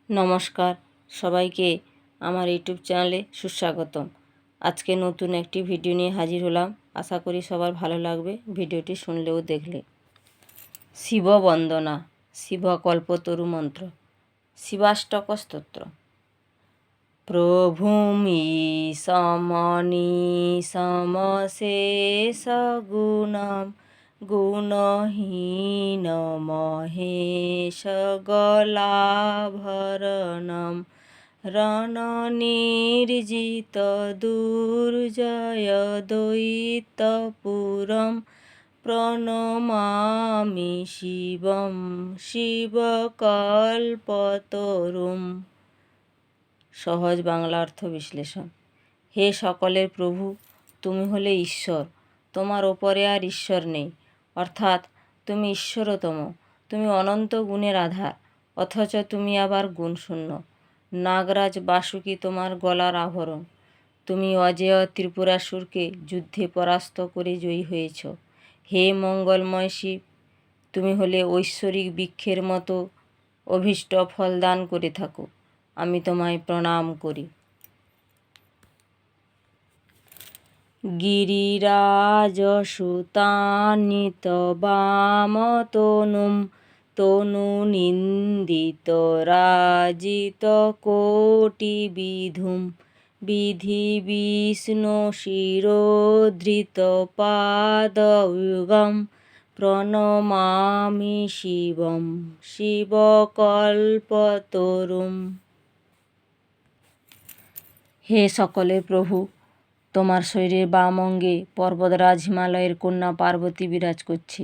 নমস্কার সবাইকে আমার ইউটিউব চ্যানেলে সুস্বাগতম। আজকে নতুন একটি ভিডিও নিয়ে হাজির হলাম। আশা করি সবার ভালো লাগবে ভিডিওটি শুনলেও দেখলে। শিব বন্দনা, শিব কল্পতরু মন্ত্র, শিবাষ্টক স্তোত্র। প্রভুমি সমশেষ গুণম গুণহীন মহেশ গলাভরণম রণনির্জিত দুর্জয় দৈত্যপুরম প্রণমামি শিবম শিবকল্পতরুম। সহজ বাংলা অর্থ বিশ্লেষণ। হে সকলের প্রভু, তুমি হলে ঈশ্বর, তোমার ওপরে আর ঈশ্বর নেই, অর্থাৎ তুমি ঈশ্বরতম, তুমি অনন্ত গুণের আধার, অথচ তুমি আবার গুণশূন্য। নাগরাজ বাসুকী তোমার গলার আভরণ, তুমি অজেয় ত্রিপুরাসুরকে যুদ্ধে পরাস্ত করে জয়ী হয়েছ। হে মঙ্গলময় শিব, তুমি হলে ঐশ্বরিক বৃক্ষের মতো অভীষ্ট ফল দান করে থাকো, আমি তোমায় প্রণাম করি। গিরিরাজসুতান্বিত বামতনুম তনুনিন্দিত রাজিত কোটিবিধুম বিধি বিষ্ণু শিরোধৃত পাদযুগম প্রণমামি শিবম শিবকল্পতরুম। হে সকলের প্রভু, তোমার শরীরের বাম অঙ্গে পর্বতরাজ হিমালয়ের কন্যা পার্বতী বিরাজ করছে।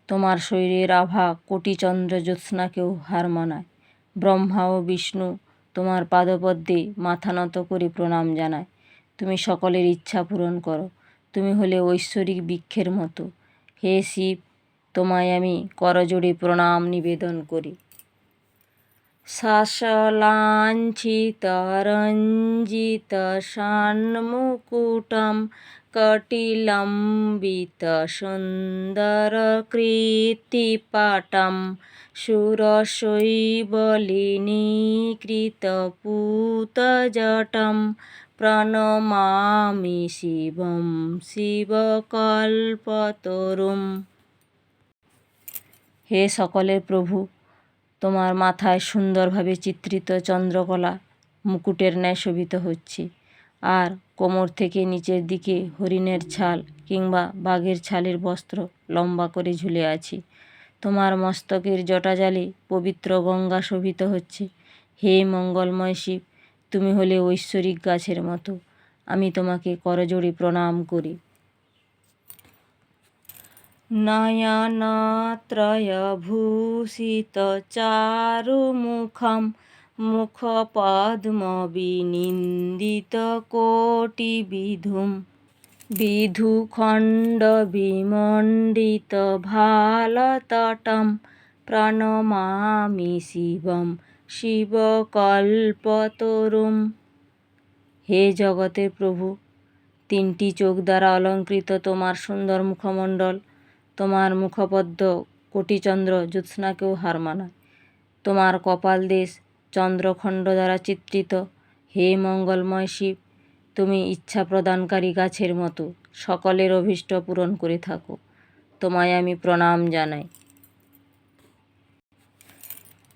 তোমার শরীরের আভা কোটি চন্দ্র জ্যোৎস্নাকেও হার মানায়। ব্রহ্মা ও বিষ্ণু তোমার পাদপদ্মে মাথা নত করে প্রণাম জানায়। তুমি সকলের ইচ্ছা পূরণ করো, তুমি হলে ঐশ্বরিক বৃক্ষের মতো। হে শিব, তোমায় আমি করজোড়ে প্রণাম নিবেদন করি। শাসলাঞ্ছিতরঞ্জিত ষণ্মুকুটম কটিলম্বিত সুন্দর কীর্তিপাটম সুরশৈবলিনীকৃত পূতজটম প্রণমামি শিবম শিবকল্পতরুম। হে সকলের প্রভু, তোমার মাথায় সুন্দরভাবে চিত্রিত চন্দ্রকলা মুকুটের ন্যায় শোভিত হচ্ছে, আর কোমর থেকে নিচের দিকে হরিণের ছাল কিংবা বাঘের ছালের বস্ত্র লম্বা করে ঝুলে আছে। তোমার মস্তকের জটাজালে পবিত্র গঙ্গা শোভিত হচ্ছে। হে মঙ্গলময় শিব, তুমি হলে ঐশ্বরিক গাছের মতো, আমি তোমাকে করজোড়ে প্রণাম করি। নয়নত্রয়ভূষিত চারুমুখম মুখপদ্মবিনিন্দিত কোটিবিধুম বিধুখণ্ড বিমণ্ডিত ভালতটম প্রণমামি শিবম শিবকল্পতরুম। হে জগতের প্রভু, তিনটি চোখ দ্বারা অলঙ্কৃত তোমার সুন্দর মুখমণ্ডল, তোমার মুখপদ্ম কোটিচন্দ্র জ্যোৎস্নাকেও হার মানায়। তোমার কপাল দেশ চন্দ্রখণ্ড দ্বারা চিত্রিত। হে মঙ্গলময় শিব, তুমি ইচ্ছা প্রদানকারী গাছের মতো সকলের অভীষ্ট পূরণ করে থাকো, তোমায় আমি প্রণাম জানাই।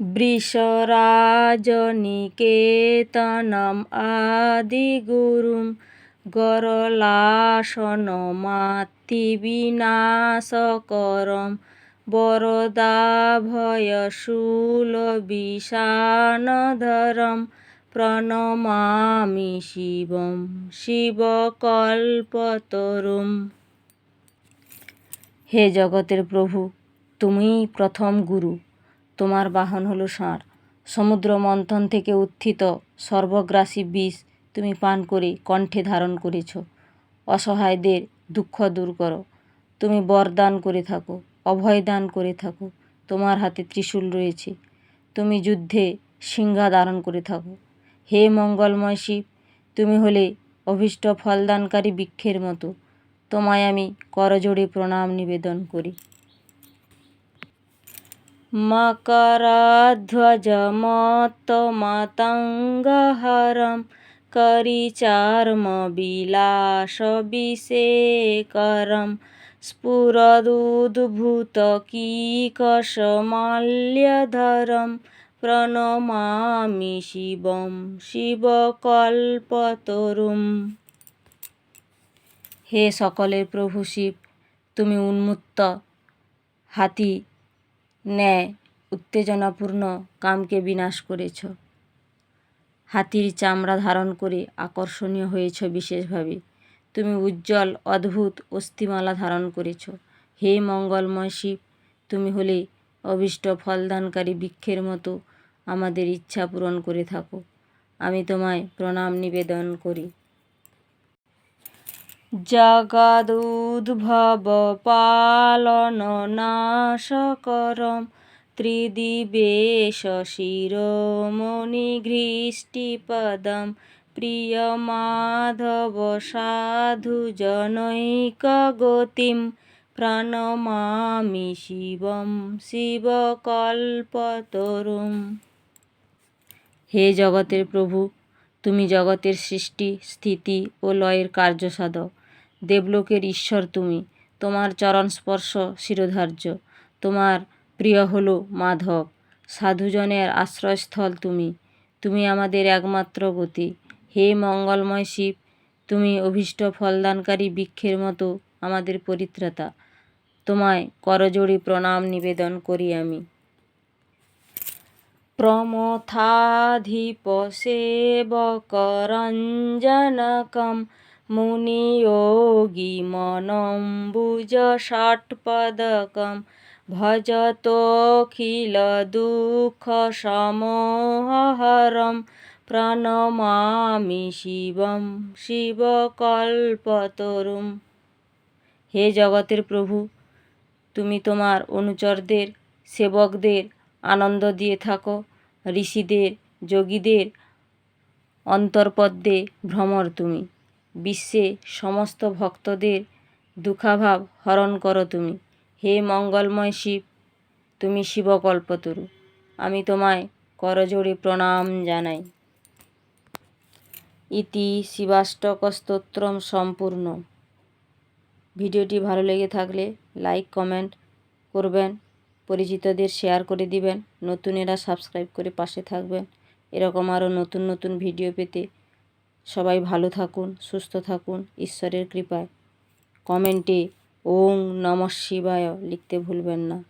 বৃষরাজনিকেতনম আদিগুরুম গরলাসনমাতৃবিনাশকরম বরদাভয়শূলবিষাণধরম প্রণমামি শিবম শিবকল্পতরুম। হে জগতের প্রভু, তুমিই প্রথম গুরু, তোমার বাহন হলো ষাঁড়। সমুদ্র মন্থন থেকে উত্থিত সর্বগ্রাসী বিষ তুমি পান করে কণ্ঠে ধারণ করেছ। অসহায়দের দুঃখ দূর করো, তুমি বরদান করে থাকো, অভয় দান করে থাকো। তোমার হাতে ত্রিশূল রয়েছে, তুমি যুদ্ধে সিংহা ধারণ করে থাকো। হে মঙ্গলময় শিব, তুমি হলে অভীষ্ট ফলদানকারী বৃক্ষের মতো, তোমায় আমি করজোড়ে প্রণাম নিবেদন করি। मकरध्वजमत्तमातङ्गहरं करिचार्मविलासविशेखरं स्फुरदुद्भूतकीकशमाल्यधरं प्रणमामि শিবম শিবকল্পতরুম। হে সকলের প্রভু শিব, তুমি উন্মত্ত হাতি ন্যায় উত্তেজনাপূর্ণ কামকে বিনাশ করেছ। হাতির চামড়া ধারণ করে আকর্ষণীয় হয়েছ বিশেষভাবে। তুমি উজ্জ্বল অদ্ভুত অস্থিমালা ধারণ করেছ। হে মঙ্গলময় শিব, তুমি হলে অভীষ্ট ফলদানকারী বৃক্ষের মতো আমাদের ইচ্ছা পূরণ করে থাকো। আমি তোমায় প্রণাম নিবেদন করি। জগদুদ্ভব পালন নাশকরম ত্রিদিবেশ শিরোমণিঘৃষ্টিপদম প্রিয় মাধব সাধুজনৈকগতিম প্রণমামি শিবম শিবকল্পতরুম। হে জগতের প্রভু, তুমি জগতের সৃষ্টি স্থিতি ও লয়ের কার্যসাধক। দেবলোকের ঈশ্বর তুমি। তোমার চরণ স্পর্শ শিরোধার্য। তোমার প্রিয় হল মাধব। সাধুজনের আশ্রয়স্থল তুমি। তুমি আমাদের একমাত্র গতি। হে মঙ্গলময় শিব, তুমি অভীষ্ট ফলদানকারী বৃক্ষের মতো আমাদের পরিত্রাতা। তোমায় করজোড়ে প্রণাম নিবেদন করি আমি। প্রমথাধিপ সেবকরঞ্জনকম মুনিয়োগী মনম্বুজ ষট্পদকম ভজতোখিল দুঃখ সমোহরম প্রণমামি শিবম শিবকল্পতরুম। হে জগতের প্রভু, তুমি তোমার অনুচরদের সেবকদের আনন্দ দিয়ে থাকো। ঋষিদের যোগীদের অন্তর্পদ্মে ভ্রমর তুমি। বিশ্বে সমস্ত ভক্তদের দুঃখাভাব হরণ করো তুমি। হে মঙ্গলময় শিব, তুমি শিবকল্পতরু। আমি তোমায় করজোড়ে প্রণাম জানাই। ইতি শিবাষ্টকস্তোত্রম সম্পূর্ণ। ভিডিওটি ভালো লেগে থাকলে লাইক কমেন্ট করবেন, পরিচিতদের শেয়ার করে দিবেন, নতুনেরা সাবস্ক্রাইব করে পাশে থাকবেন। এরকম আরও নতুন নতুন ভিডিও পেতে সবাই ভালো থাকুন, সুস্থ থাকুন ঈশ্বরের কৃপায়। কমেন্টে ওং নমঃ শিবায় লিখতে ভুলবেন না।